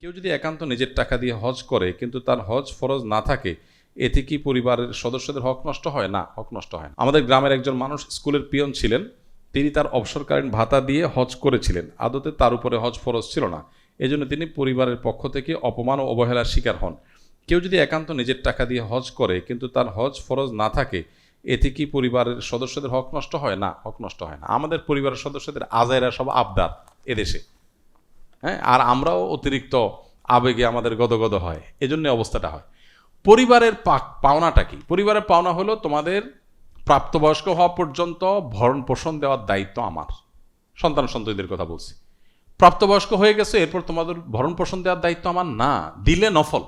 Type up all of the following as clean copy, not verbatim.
কেউ যদি একান্ত নিজের টাকা দিয়ে হজ করে কিন্তু তার হজ ফরজ না থাকে, এতে কি পরিবারের সদস্যদের হক নষ্ট হয়? না, হক নষ্ট হয় না। আমাদের গ্রামের একজন মানুষ স্কুলের পিয়ন ছিলেন, তিনি তার অবসরকালীন ভাতা দিয়ে হজ করেছিলেন। আদতে তার উপরে হজ ফরজ ছিল না, এজন্য তিনি পরিবারের পক্ষ থেকে অপমান ও অবহেলার শিকার হন। কেউ যদি একান্ত নিজের টাকা দিয়ে হজ করে কিন্তু তার হজ ফরজ না থাকে, এতে কি পরিবারের সদস্যদের হক নষ্ট হয়? না, হক নষ্ট হয় না। আমাদের পরিবারের সদস্যদের আজাইরা সব আবদার এদেশে, হ্যাঁ, আর আমরাও অতিরিক্ত আবেগে আমাদের গদগদ হয়, এজন্য অবস্থাটা হয়। পরিবারের পাওনাটা কি? পরিবারের পাওনা হলো তোমাদের প্রাপ্তবয়স্ক হওয়া পর্যন্ত ভরণ পোষণ দেওয়ার দায়িত্ব আমার। সন্তান সন্ততিদের কথা বলছি। প্রাপ্তবয়স্ক হয়ে গেছে, এরপর তোমাদের ভরণ পোষণ দেওয়ার দায়িত্ব আমার না, দিলে নফল।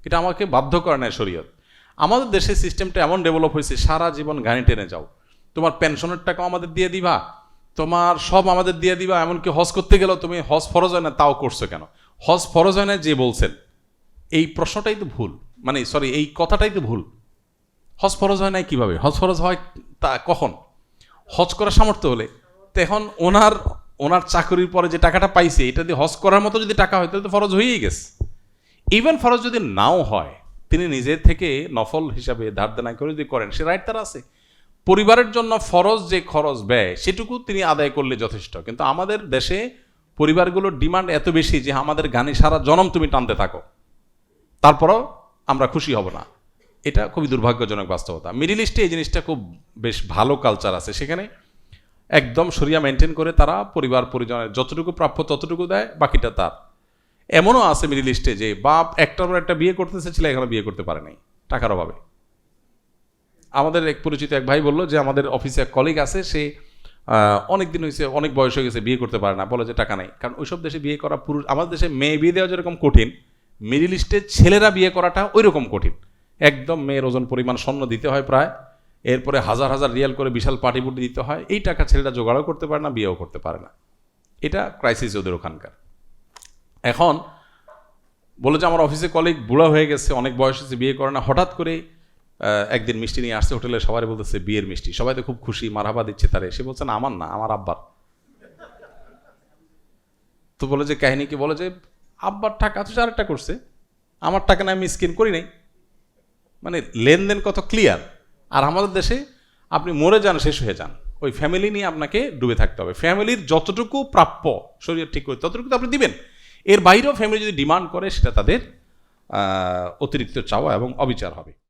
এটা আমাকে বাধ্য করে না শরীয়ত। আমাদের দেশের সিস্টেমটা এমন ডেভেলপ হয়েছে, সারা জীবন গাড়ি টেনে যাও, তোমার পেনশনের টাকাও আমাদের দিয়ে দিবা, তোমার সব আমাদের দিয়ে দিবা, এমনকি হজ করতে গেলেও তুমি হজ ফরজ হয় না তাও করছো কেন? হজ ফরজ হয় না যে বলছেন, এই প্রশ্নটাই তো ভুল, মানে সরি, এই কথাটাই তো ভুল। হজ ফরজ হয় না কিভাবে? হজ ফরজ হয় তা কখন? হজ করার সামর্থ্য হলে। তো এখন ওনার চাকরির পরে যে টাকাটা পাইছে, এটা দিয়ে হজ করার মতো যদি টাকা হয় তাহলে তো ফরজ হয়েই গেছে। ইভেন ফরজ যদি নাও হয়, তিনি নিজের থেকে নফল হিসাবে ধার দেনা করে যদি করেন, সে রাইট তার আছে। পরিবারের জন্য ফরজ যে খরচ ব্যয় সেটুকু তিনি আদায় করলে যথেষ্ট। কিন্তু আমাদের দেশে পরিবারগুলোর ডিমান্ড এত বেশি যে আমাদের গানে সারা জনম তুমি টানতে থাকো, তারপরও আমরা খুশি হব না। এটা খুবই দুর্ভাগ্যজনক বাস্তবতা। মিডিল ইস্টে এই জিনিসটা খুব বেশ ভালো কালচার আছে, সেখানে একদম শরিয়া মেনটেন করে তারা পরিবার পরিজনের যতটুকু প্রাপ্য ততটুকু দেয়, বাকিটা তার। এমনও আছে মিডিল ইস্টে যে বাপ একটার পর একটা বিয়ে করতেছে, ছেলে এখনো বিয়ে করতে পারে নাই টাকার অভাবে। আমাদের এক পরিচিত এক ভাই বললো যে আমাদের অফিসে এক কলিগ আছে, সে অনেক দিন হয়েছে, অনেক বয়স হয়ে গেছে, বিয়ে করতে পারে না, বলে যে টাকা নাই। কারণ ওইসব দেশে বিয়ে করা পুরুষ, আমাদের দেশে মেয়ে বিয়ে দেওয়া যেরকম কঠিন, মিডিল ইস্টে ছেলেরা বিয়ে করাটা ওই রকম কঠিন। একদম মেয়ের ওজন পরিমাণ স্বর্ণ দিতে হয় প্রায়, এরপরে হাজার হাজার রিয়াল করে বিশাল পার্টি পুটি দিতে হয়। এই টাকা ছেলেরা জোগাড়ও করতে পারে না, বিয়েও করতে পারে না। এটা ক্রাইসিস ওদের ওখানকার। এখন বলে যে আমার অফিসে কলিগ বুড়া হয়ে গেছে, অনেক বয়স হয়েছে, বিয়ে করে না। হঠাৎ করে একদিন মিষ্টি নিয়ে আসছে হোটেলে, সবাই বলতেছে বিয়ের মিষ্টি, সবাই তো খুব খুশি, মারহাবা দিচ্ছে তারে। সে বলছে না, আমার না, আমার আব্বার। তো বলে যে কাহিনী কি? বলে যে আব্বার টাকা তো আরেকটা করছে, আমার টাকা না, আমি স্কিন করি নাই। মানে লেনদেন কত ক্লিয়ার। আর আমাদের দেশে আপনি মরে যান, শেষ হয়ে যান, ওই ফ্যামিলি নিয়ে আপনাকে ডুবে থাকতে হবে। ফ্যামিলির যতটুকু প্রাপ্য শরীর ঠিক করে ততটুকু তো আপনি দিবেন। এর বাইরেও ফ্যামিলি যদি ডিমান্ড করে, সেটা তাদের অতিরিক্ত চাওয়া এবং অবিচার হবে।